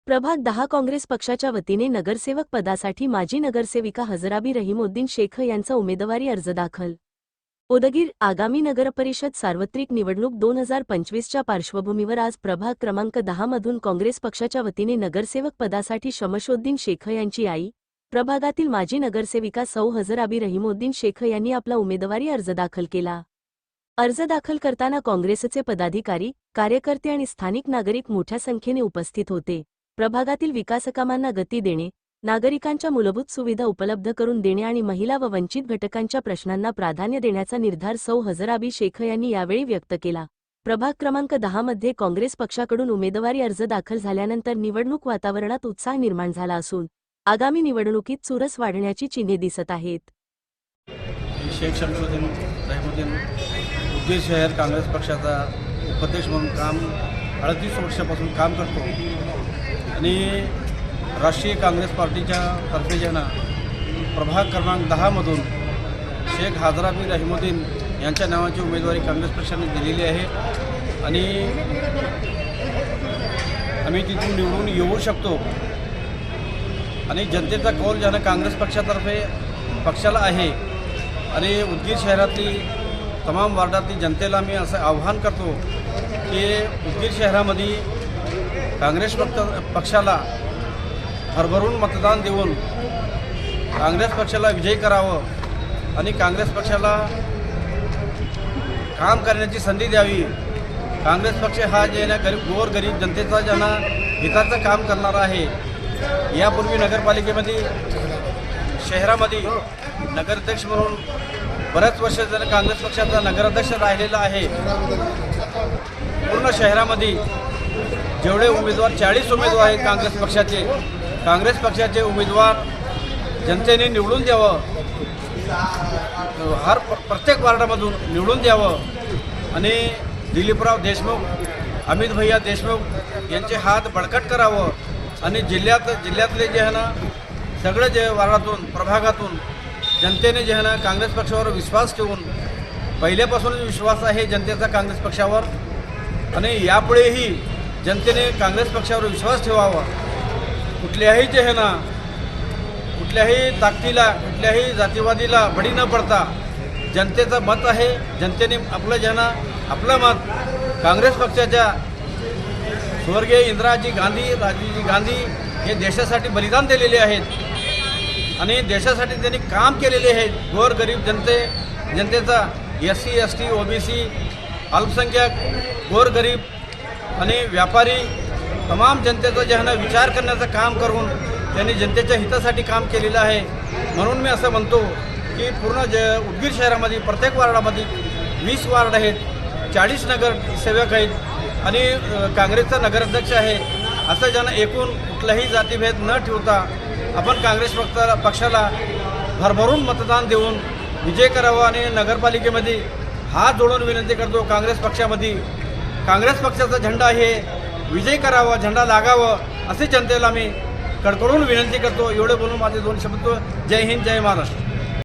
प्रभाग 10 काँग्रेस पक्षाच्या वतीने नगरसेवक पदासाठी माजी नगरसेविका हजराबी रहीमउद्दीन शेख यांचा उमेदवारी अर्ज दाखल. उदगीर. आगामी नगरपरिषद सार्वत्रिक निवडणूक 2025च्या पार्श्वभूमीवर आज प्रभाग क्रमांक 10 मधून काँग्रेस पक्षाच्या वतीने नगरसेवक पदासाठी शमशोद्दीन शेख यांची आई, प्रभागातील माजी नगरसेविका सौ हजराबी रहीमउद्दीन शेख यांनी आपला उमेदवारी अर्ज दाखल केला. अर्ज दाखल करताना काँग्रेसचे पदाधिकारी, कार्यकर्ते आणि स्थानिक नागरिक मोठ्या संख्येने उपस्थित होते. प्रभागातील विकासकामांना गती देणे, नागरिकांच्या मूलभूत सुविधा उपलब्ध करून देणे आणि महिला व वंचित घटकांच्या प्रश्नांना प्राधान्य देण्याचा निर्धार सौ हजराबी शेख यांनी यावेळी व्यक्त केला. प्रभाग क्रमांक 10 मध्ये काँग्रेस पक्षाकडून उमेदवारी अर्ज दाखल झाल्यानंतर निवडणूक वातावरणात उत्साह निर्माण झाला असून आगामी निवडणुकीत चुरस वाढण्याची चिन्हे दिसत आहेत. शेख शमशोद्दीन रहीमउद्दीन उदगीर शहर काँग्रेस पक्षाचा उपाध्यक्ष म्हणून 38 वर्षापासून काम करतो आणि राष्ट्रीय काँग्रेस पार्टीच्या तर्फे जे ना प्रभाग क्रमांक 10 मधून शेख हजराबी रहीमउद्दीन यांच्या नावाची उमेदवारी काँग्रेस पक्षाने दिलेली आहे आणि आम्ही तिथून निवडून येऊ शकतो आणि जनतेचा कौल ज्यानं काँग्रेस पक्षातर्फे पक्षाला आहे आणि उदगीर शहरातली तमाम वार्डातली जनतेला मी असं आव्हान करतो की उदगीर शहरामध्ये काँग्रेस पक्षाला भरभरून मतदान देऊन काँग्रेस पक्षाला विजयी करावं आणि काँग्रेस पक्षाला काम करण्याची संधी द्यावी. काँग्रेस पक्ष हा जे ना गोरगरीब जनतेचा ज्यांना हिताचं काम करणारा आहे. यापूर्वी नगरपालिकेमध्ये शहरामध्ये नगराध्यक्ष म्हणून बऱ्याच वर्ष जर काँग्रेस पक्षाचा नगराध्यक्ष राहिलेला आहे. पूर्ण शहरामध्ये जेवढे उमेदवार 40 उमेदवार आहेत काँग्रेस पक्षाचे उमेदवार जनतेने निवडून द्यावं, प्रत्येक वार्डामधून निवडून द्यावं आणि दिलीपराव देशमुख, अमित भैया देशमुख यांचे हात बळकट करावं आणि जिल्ह्यातले जे आहे ना सगळे जे वार्डातून प्रभागातून जनतेने जे आहे ना काँग्रेस पक्षावर विश्वास ठेवून पहिल्यापासूनच विश्वास आहे जनतेचा काँग्रेस पक्षावर आणि यापुढेही जनतेने काँग्रेस पक्षावर विश्वास ठेवावा. कुठल्याही जे आहे ना कुठल्याही ताकदीला कुठल्याही जातीवादीला बळी न पडता जनतेचं मत आहे. जनतेने आपलं जे आहे ना आपलं मत काँग्रेस पक्षाच्या स्वर्गीय इंदिराजी गांधी, राजीवजी गांधी हे देशासाठी बलिदान दिलेले आहेत आणि देशासाठी त्यांनी काम केलेले आहेत. गोरगरीब जनतेचा SC ST OBC अल्पसंख्याक गोरगरीब आणि व्यापारी तमाम जनतेचा जे आहे ना विचार करण्याचं काम करून त्यांनी जनतेच्या हितासाठी काम केलेलं आहे. म्हणून मी असं म्हणतो की पूर्ण उदगीर शहरामध्ये प्रत्येक वार्डामध्ये 20 वार्ड आहेत, 40 नगरसेवक आहेत आणि काँग्रेसचा नगराध्यक्ष आहे. असं ज्यांना एकूण कुठलाही जातीभेद न ठेवता आपण काँग्रेस पक्षाला भरभरून मतदान देऊन विजय करावा आणि नगरपालिकेमध्ये हात जोडून विनंती करतो काँग्रेस पक्षामध्ये काँग्रेस पक्षाचा झेंडा हे विजय करावा, झेंडा लागावं असे जनतेला मी कडकडून विनंती करतो. एवढे बोलून माझे 2 शब्द. जय हिंद, जय महाराष्ट्र.